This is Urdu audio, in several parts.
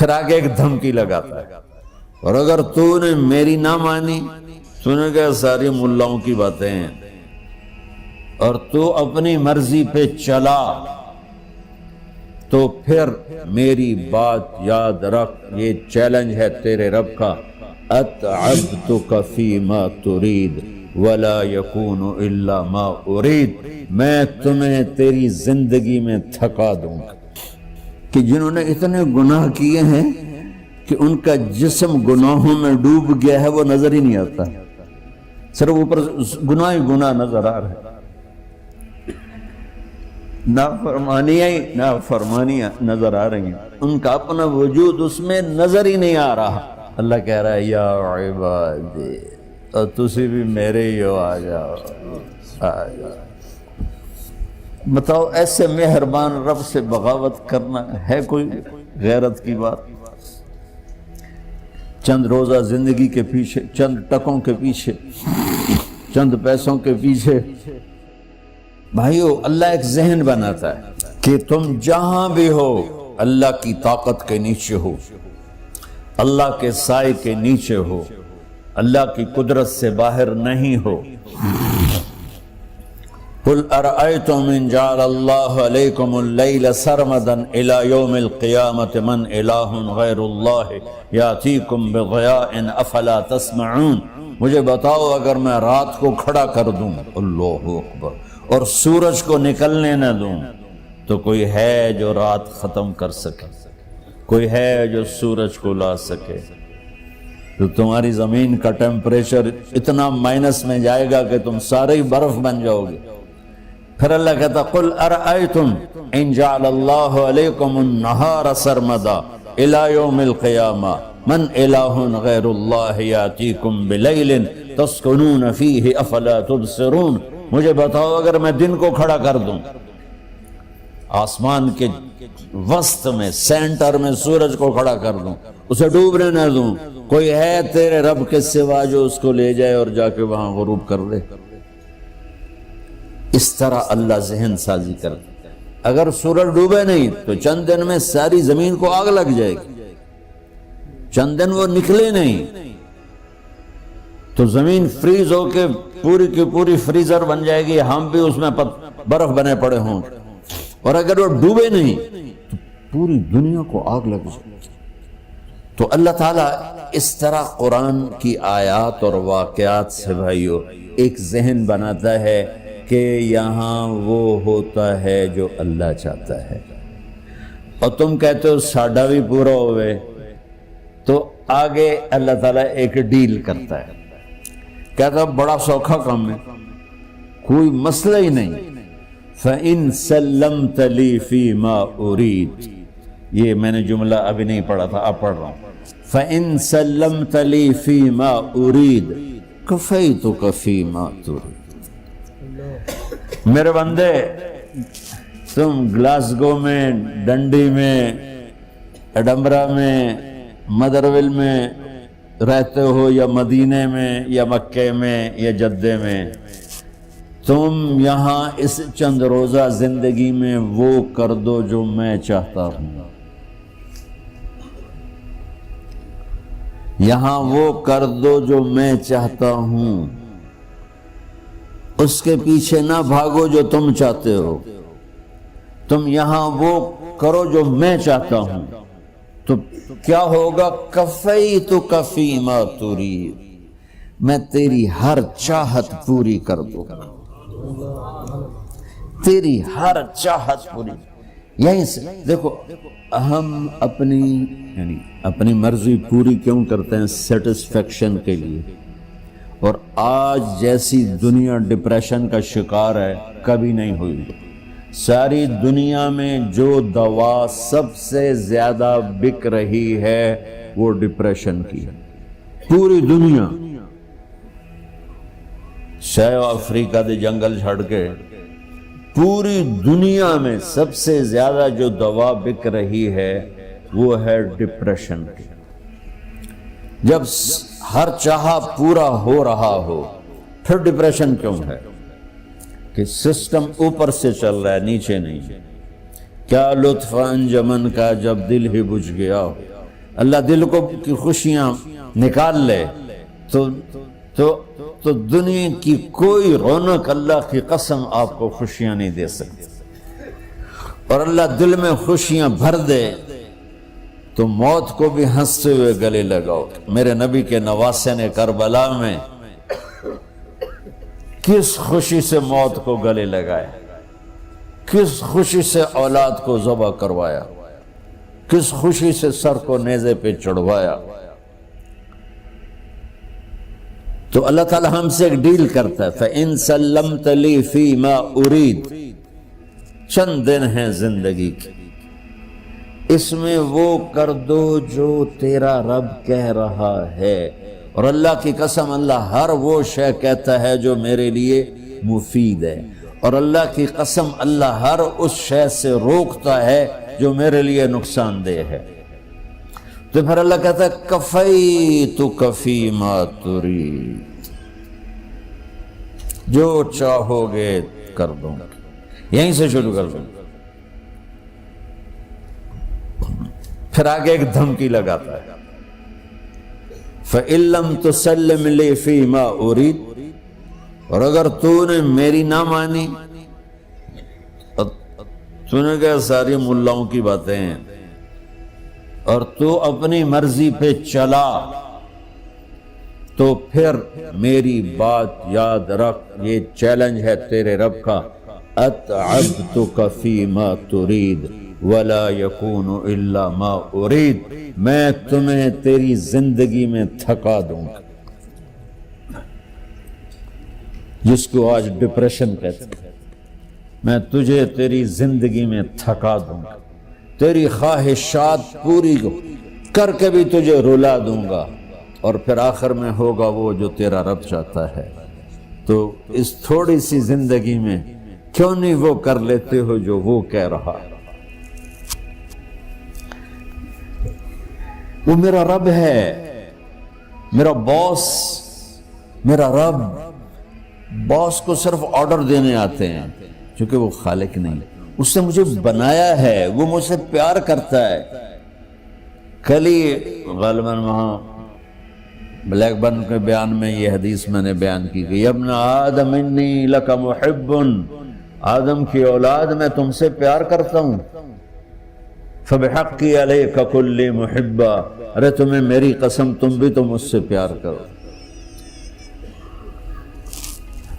پھر آگے ایک دھمکی لگاتا ہے، اور اگر تو نے میری نہ مانی، تو نے کہا ساری ملاؤں کی باتیں ہیں، اور تو اپنی مرضی پہ چلا، تو پھر میری بات یاد رکھ، یہ چیلنج ہے تیرے رب کا، اتعبتک فیما ترید ولا یکون الا ما ارید، میں تمہیں تیری زندگی میں تھکا دوں گا۔ کہ جنہوں نے اتنے گناہ کیے ہیں کہ ان کا جسم گناہوں میں ڈوب گیا ہے، وہ نظر ہی نہیں آتا، صرف اوپر گناہ ہی گناہ نظر آ رہا ہے، نافرمانیاں نظر آ رہی ہیں، ان کا اپنا وجود اس میں نظر ہی نہیں آ رہا۔ اللہ کہہ رہا ہے یا عبادی، اور تسی بھی میرے ہی ہو، آ جاؤ آ جاؤ۔ بتاؤ ایسے مہربان رب سے بغاوت کرنا ہے کوئی غیرت کی بات؟ چند روزہ زندگی کے پیچھے، چند ٹکوں کے پیچھے، چند پیسوں کے پیچھے، بھائیو اللہ ایک ذہن بناتا ہے کہ تم جہاں بھی ہو اللہ کی طاقت کے نیچے ہو، اللہ کے سائے کے نیچے ہو، اللہ کی قدرت سے باہر نہیں ہو۔ قل ارأيتم ان جعل الله عليكم الليل سرمدا الى يوم القيامة من اله غير الله ياتيكم بضياء افلا تسمعون، مجھے بتاؤ اگر میں رات کو کھڑا کر دوں، اللہ اکبر، اور سورج کو نکلنے نہ دوں، تو کوئی ہے جو رات ختم کر سکے؟ کوئی ہے جو سورج کو لا سکے؟ تو تمہاری زمین کا ٹیمپریچر اتنا مائنس میں جائے گا کہ تم سارے ہی برف بن جاؤ گے۔ پھر اللہ کہتا قل ارأیتم ان جعل اللہ علیکم النہار سرمدا الى یوم القیامہ من الہ غیر اللہ یاتیکم بلیل تسکنون فیہ افلا تبصرون، مجھے بتاؤ اگر میں دن کو کھڑا کر دوں، آسمان کے وسط میں سینٹر میں سورج کو کھڑا کر دوں، اسے ڈوبنے نہ دوں، کوئی ہے تیرے رب کے سوا جو اس کو لے جائے اور جا کے وہاں غروب کر دے؟ اس طرح اللہ ذہن سازی کرتا ہے۔ اگر سورج ڈوبے نہیں تو چند دن میں ساری زمین کو آگ لگ جائے گی، چند دن وہ نکلے نہیں تو زمین فریز ہو کے پوری کی پوری فریزر بن جائے گی، ہم بھی اس میں برف بنے پڑے ہوں، اور اگر وہ ڈوبے نہیں تو پوری دنیا کو آگ لگ جائے گی۔ تو اللہ تعالیٰ اس طرح قرآن کی آیات اور واقعات سے بھائیو ایک ذہن بناتا ہے کہ یہاں وہ ہوتا ہے جو اللہ چاہتا ہے، اور تم کہتے ہو ساڈا بھی پورا ہوئے، تو آگے اللہ تعالیٰ ایک ڈیل کرتا ہے، کہتا ہے بڑا سوکھا کام ہے، کوئی مسئلہ ہی نہیں، فَإِن سَلَّمْتَ لِي فِي مَا أُرِيد، یہ میں نے جملہ ابھی نہیں پڑھا تھا، اب پڑھ رہا ہوں، فَإِن سَلَّمْتَ لِي فِي مَا أُرِيد كَفَيْتُكَ فِي مَا تُرِيد۔ میرے بندے، تم گلاسگو میں، ڈنڈی میں، ایڈمبرا میں، مدرول میں رہتے ہو، یا مدینے میں، یا مکے میں، یا جدے میں، تم یہاں اس چند روزہ زندگی میں وہ کر دو جو میں چاہتا ہوں، یہاں وہ کر دو جو میں چاہتا ہوں، اس کے پیچھے نہ بھاگو جو تم چاہتے ہو، تم یہاں وہ کرو جو میں چاہتا ہوں، تو کیا ہوگا؟ کفیتک فیما ترید، میں تیری ہر چاہت پوری کر دوں گا، تیری ہر چاہت پوری۔ یہیں سے دیکھو ہم اپنی مرضی پوری کیوں کرتے ہیں؟ سیٹسفیکشن کے لیے، اور آج جیسی دنیا ڈپریشن کا شکار ہے کبھی نہیں ہوئی۔ ساری دنیا میں جو دوا سب سے زیادہ بک رہی ہے وہ ڈپریشن کی ہے، پوری دنیا، شاید افریقہ دے جنگل چھڑ کے پوری دنیا میں سب سے زیادہ جو دوا بک رہی ہے وہ ہے ڈپریشن کی۔ جب ہر چاہا پورا ہو رہا ہو پھر ڈپریشن کیوں ہے؟ کہ سسٹم اوپر سے چل رہا ہے، نیچے نہیں۔ کیا لطف انجمن کا جب دل ہی بجھ گیا ہو، اللہ دل کو کی خوشیاں نکال لے تو دنیا کی کوئی رونق اللہ کی قسم آپ کو خوشیاں نہیں دے سکتی. اور اللہ دل میں خوشیاں بھر دے تو موت کو بھی ہنستے ہوئے گلے لگاؤ. میرے نبی کے نواسے نے کربلا میں کس خوشی سے موت کو گلے لگائے، کس خوشی سے اولاد کو ذبح کروایا، کس خوشی سے سر کو نیزے پہ چڑھوایا. تو اللہ تعالی ہم سے ایک ڈیل کرتا ہے، فَإِن سَلَّمْتَ لِي فِي مَا أُرِيد. چند دن ہیں زندگی کی، اس میں وہ کر دو جو تیرا رب کہہ رہا ہے. اور اللہ کی قسم اللہ ہر وہ شے کہتا ہے جو میرے لیے مفید ہے، اور اللہ کی قسم اللہ ہر اس شے سے روکتا ہے جو میرے لیے نقصان دہ ہے. تو پھر اللہ کہتا ہے کفیتک فی ما ترید، جو چاہو گے کر دوں گا. یہیں سے شروع کر دوں. پھر آگے ایک دھمکی لگاتا ہے، فَإِن لَّمْ تُسَلِّمْ لِي فِي مَا أُرِيدُ. اور اگر تو نے میری نہ مانی، تو نے کہا ساری ملاؤں کی باتیں ہیں، اور تو اپنی مرضی پہ چلا، تو پھر میری بات یاد رکھ. یہ چیلنج ہے تیرے رب کا، اتعبتک فی ما ترید ولا یکون الا ما ارید. میں تمہیں تیری زندگی میں تھکا دوں گا، جس کو آج ڈپریشن کہتے ہیں. میں تجھے تیری زندگی میں تھکا دوں گا، تیری خواہشات پوری کر کے بھی تجھے رلا دوں گا، اور پھر آخر میں ہوگا وہ جو تیرا رب چاہتا ہے. تو اس تھوڑی سی زندگی میں کیوں نہیں وہ کر لیتے ہو جو وہ کہہ رہا ہے. وہ میرا رب ہے، میرا باس، میرا رب. باس کو صرف آرڈر دینے آتے ہیں، چونکہ وہ خالق نہیں. اس نے مجھے بنایا ہے، وہ مجھ سے پیار کرتا ہے. کل ہی غالباً وہاں بلیک برن کے بیان میں یہ حدیث میں نے بیان کی کہ ابن آدم انی لک محب، آدم کی اولاد میں تم سے پیار کرتا ہوں. فبحقی علیک کل محبا، ارے تمہیں میری قسم تم بھی تو مجھ سے پیار کرو.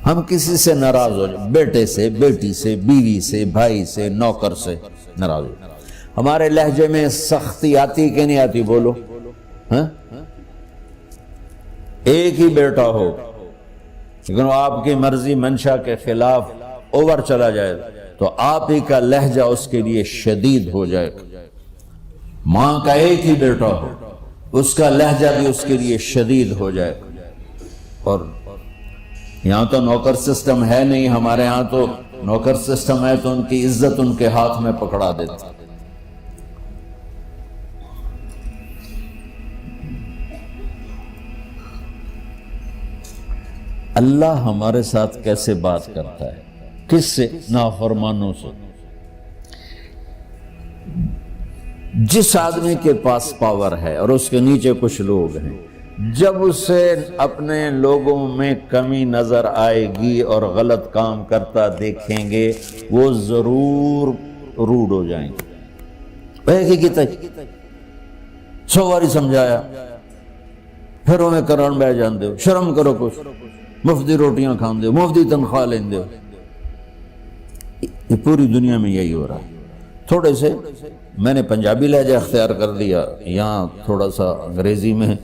ہم کسی سے ناراض ہو جائیں، بیٹے سے، بیٹی سے، بیوی سے، بھائی سے، نوکر سے ناراض ہو جائیں. ہمارے لہجے میں سختی آتی کہ نہیں آتی؟ بولو. ہاں، ایک ہی بیٹا ہو لیکن وہ آپ کی مرضی منشا کے خلاف اوور چلا جائے تو آپ ہی کا لہجہ اس کے لیے شدید ہو جائے. ماں کا ایک ہی بیٹا ہو، اس کا لہجہ بھی اس کے لیے شدید ہو جائے. اور یہاں تو نوکر سسٹم ہے نہیں، ہمارے ہاں تو نوکر سسٹم ہے تو ان کی عزت ان کے ہاتھ میں پکڑا دیتا. اللہ ہمارے ساتھ کیسے بات کرتا ہے؟ کس سے؟ نافرمانوں سے. جس آدمی کے پاس پاور ہے اور اس کے نیچے کچھ لوگ ہیں، جب اسے اپنے لوگوں میں کمی نظر آئے گی اور غلط کام کرتا دیکھیں گے، وہ ضرور روڈ ہو جائیں گے. ایک ہی کی 100 باری سمجھایا، پھر انہیں کرن بہ جان دے. شرم کرو، کچھ مفتی روٹیاں کھان دے، مفتی تنخواہ لین دے. یہ پوری دنیا میں یہی ہو رہا ہے. تھوڑے سے میں نے پنجابی لہجہ اختیار کر لیا، یہاں تھوڑا سا انگریزی میں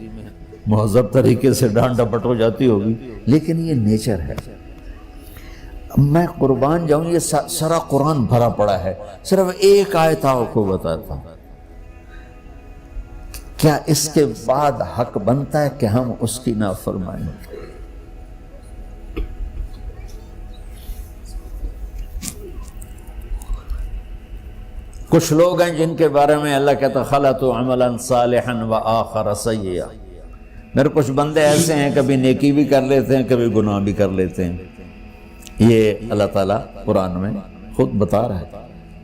مہذب طریقے سے ڈانٹ ڈپٹ ہو جاتی ہوگی، لیکن یہ نیچر ہے. میں قربان جاؤں، یہ سارا قرآن بھرا پڑا ہے. صرف ایک آیت آپ کو بتاتا ہوں. کیا اس کے بعد حق بنتا ہے کہ ہم اس کی نافرمانی؟ کچھ لوگ ہیں جن کے بارے میں اللہ کہتا خلطوا عملا صالحا وآخر سیئا. میرے کچھ بندے ایسے ہیں کبھی نیکی بھی کر لیتے ہیں، کبھی گناہ بھی کر لیتے ہیں. یہ اللہ تعالیٰ قرآن میں خود بتا رہا ہے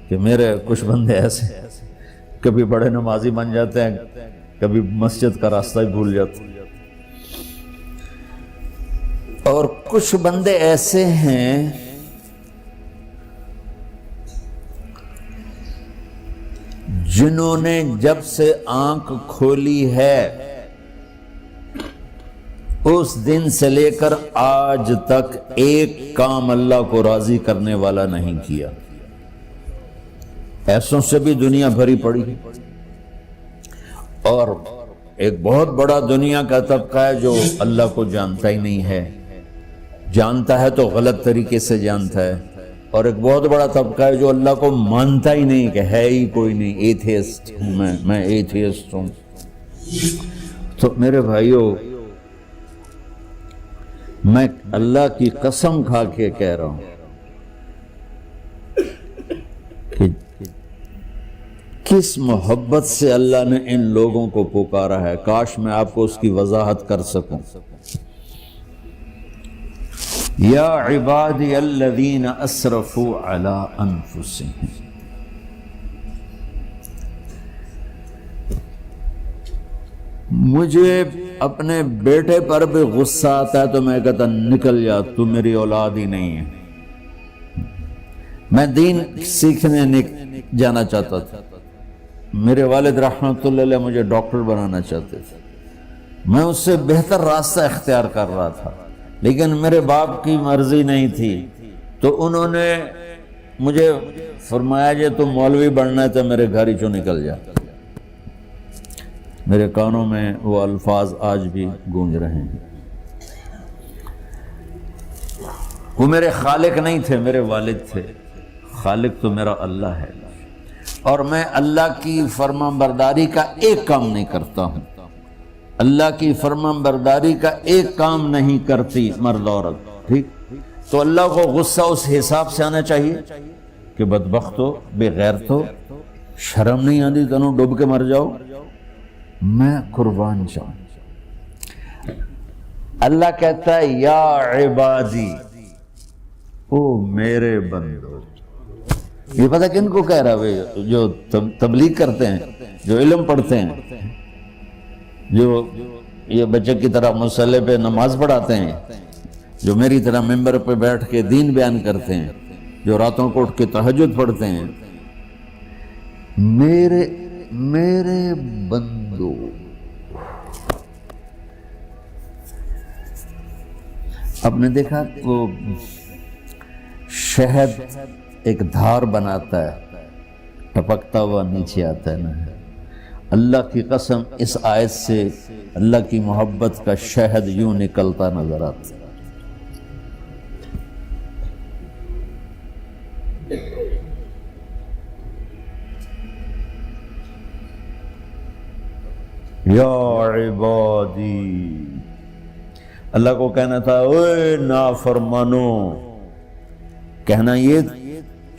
کہ میرے کچھ بندے ایسے ہیں، کبھی بڑے نمازی بن جاتے ہیں، کبھی مسجد کا راستہ ہی بھول جاتا. اور کچھ بندے ایسے ہیں جنہوں نے جب سے آنکھ کھولی ہے اس دن سے لے کر آج تک ایک کام اللہ کو راضی کرنے والا نہیں کیا. ایسوں سے بھی دنیا بھری پڑی. اور ایک بہت بڑا دنیا کا طبقہ ہے جو اللہ کو جانتا ہی نہیں ہے، جانتا ہے تو غلط طریقے سے جانتا ہے. اور ایک بہت بڑا طبقہ ہے جو اللہ کو مانتا ہی نہیں کہ ہے ہی کوئی نہیں. ایتھیسٹ ہوں میں ایتھیسٹ ہوں. تو میرے بھائیوں، میں اللہ کی قسم کھا کے کہہ رہا ہوں کہ کس محبت سے اللہ نے ان لوگوں کو پکارا ہے، کاش میں آپ کو اس کی وضاحت کر سکوں. یا عبادی الذین اسرفوا علی انفسہم. مجھے اپنے بیٹے پر بھی غصہ آتا ہے تو میں کہتا نکل جا، تو میری اولاد ہی نہیں ہے. میں دین سیکھنے جانا چاہتا تھا. میرے والد رحمۃ اللہ علیہ مجھے ڈاکٹر بنانا چاہتے تھے. میں اس سے بہتر راستہ اختیار کر رہا تھا، لیکن میرے باپ کی مرضی نہیں تھی. تو انہوں نے مجھے فرمایا جی تو مولوی بننا ہے تو میرے گھر ہی چوں نکل جا. میرے کانوں میں وہ الفاظ آج بھی گونج رہے ہیں. وہ میرے خالق نہیں تھے، میرے والد تھے. خالق تو میرا اللہ ہے، اور میں اللہ کی فرمان برداری کا ایک کام نہیں کرتا ہوں. اللہ کی فرمان برداری کا ایک کام نہیں کرتی مرد عورت. ٹھیک، تو اللہ کو غصہ اس حساب سے آنا چاہیے کہ بدبخت ہو، بے غیرت ہو، شرم نہیں آتی تنوں ڈوب کے مر جاؤ. میں قربان جاؤں. اللہ کہتا ہے یا عبادی، او میرے بندو. یہ پتہ کن کو کہہ رہا ہے؟ جو تبلیغ کرتے ہیں، جو علم پڑھتے ہیں، جو یہ بچے کی طرح مصلی پہ نماز پڑھاتے ہیں، جو میری طرح ممبر پہ بیٹھ کے دین بیان کرتے ہیں، جو راتوں کو اٹھ کے تہجد پڑھتے ہیں. میرے بندو، آپ نے دیکھا وہ شہد ایک دھار بناتا ہے، ٹپکتا ہوا نیچے آتا ہے نا. اللہ کی قسم اس آیت سے اللہ کی محبت کا شہد یوں نکلتا نظر آتا ہے. یا عبادی، اللہ کو کہنا تھا اوے نافرمانو. کہنا یہ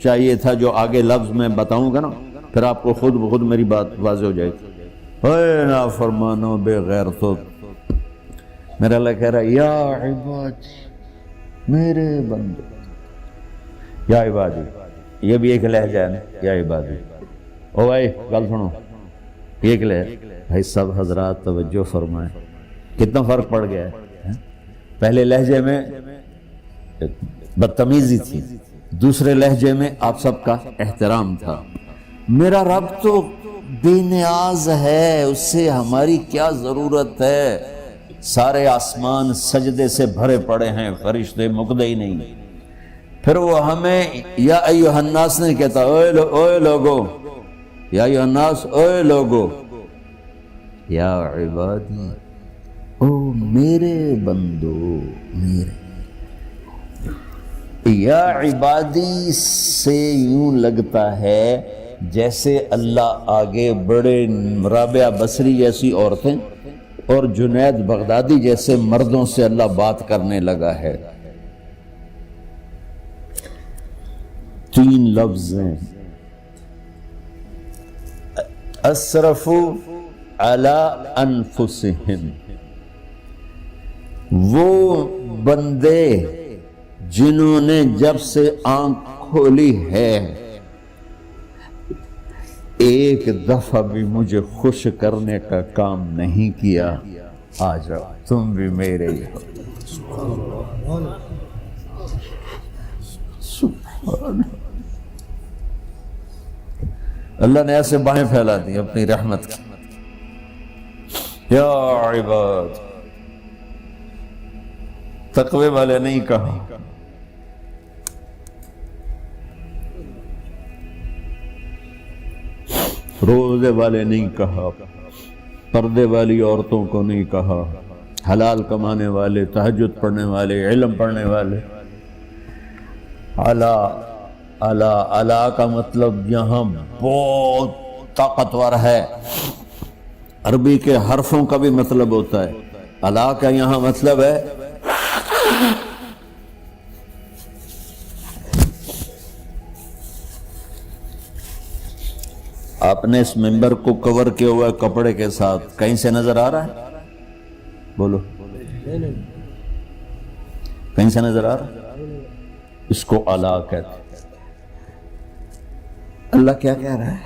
چاہیے تھا جو آگے لفظ میں بتاؤں گا نا، پھر آپ کو خود بخود میری بات واضح ہو جائے گی. اوے نافرمانو، بے غیرتو. میرا اللہ کہہ رہا ہے یا عبادی، میرے بندے. یا عبادی، یہ بھی ایک لہجہ ہے نا، یا عبادی. او بھائی گل سنو، ایک لہجہ. بھائی سب حضرات توجہ فرمائیں، کتنا فرق پڑ گیا ہے. پہلے لہجے میں بدتمیزی تھی، دوسرے لہجے میں آپ سب کا احترام تھا. میرا رب تو بے نیاز ہے، اس سے ہماری کیا ضرورت ہے. سارے آسمان سجدے سے بھرے پڑے ہیں، فرشتے مقدے ہی نہیں. پھر وہ ہمیں یا ایھا الناس نہیں کہتا، اوے لوگو، یا ایھا الناس، اوے لوگو. یا عبادی، او میرے بندو، میرے. یا عبادی سے یوں لگتا ہے جیسے اللہ آگے بڑے رابعہ بصری جیسی عورتیں اور جنید بغدادی جیسے مردوں سے اللہ بات کرنے لگا ہے. 3 لفظ ہیں، اسرفوا علی انفسہم. وہ بندے جنہوں نے جب سے آنکھ کھولی ہے ایک دفعہ بھی مجھے خوش کرنے کا کام نہیں کیا، آ جاؤ تم بھی میرے ہی ہو۔ سبحان اللہ نے ایسے باہیں پھیلا دی اپنی رحمت کی۔ یا عباد، تقوی والے نہیں کہا، روزے والے نہیں کہا، پردے والی عورتوں کو نہیں کہا، حلال کمانے والے، تہجد پڑھنے والے، علم پڑھنے والے۔ اعلیٰ اعلیٰ اعلیٰ کا مطلب یہاں بہت طاقتور ہے، عربی کے حرفوں کا بھی مطلب ہوتا ہے۔ اعلیٰ کا یہاں مطلب ہے آپ نے اس ممبر کو کور کیا ہوا ہے کپڑے کے ساتھ، کہیں سے نظر آ رہا ہے؟ بولو، کہیں سے نظر آ رہا ہے؟ اس کو اعلیٰ کہتے ہیں۔ اللہ کیا کہہ رہا ہے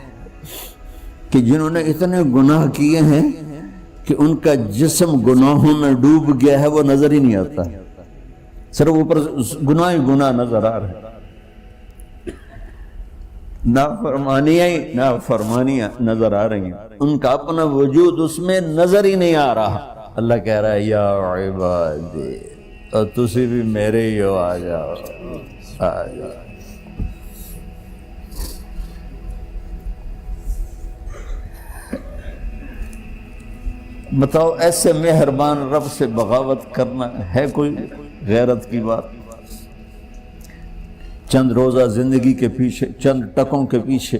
کہ جنہوں نے اتنے گناہ کیے ہیں کہ ان کا جسم گناہوں میں ڈوب گیا ہے، وہ نظر ہی نہیں آتا، صرف اوپر گناہ ہی گناہ نظر آ رہا ہے، نافرمانیاں نظر آ رہی ہیں، ان کا اپنا وجود اس میں نظر ہی نہیں آ رہا۔ اللہ کہہ رہا ہے یا عبادی، اور تسی بھی میرے ہی ہو، آ جاؤ آ جاؤ۔ بتاؤ ایسے مہربان رب سے بغاوت کرنا ہے کوئی غیرت کی بات؟ چند روزہ زندگی کے پیچھے، چند ٹکوں کے پیچھے،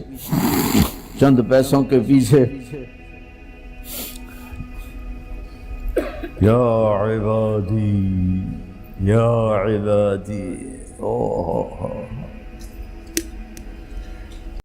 چند پیسوں کے پیچھے، یا عبادی یا عبادی، اوہ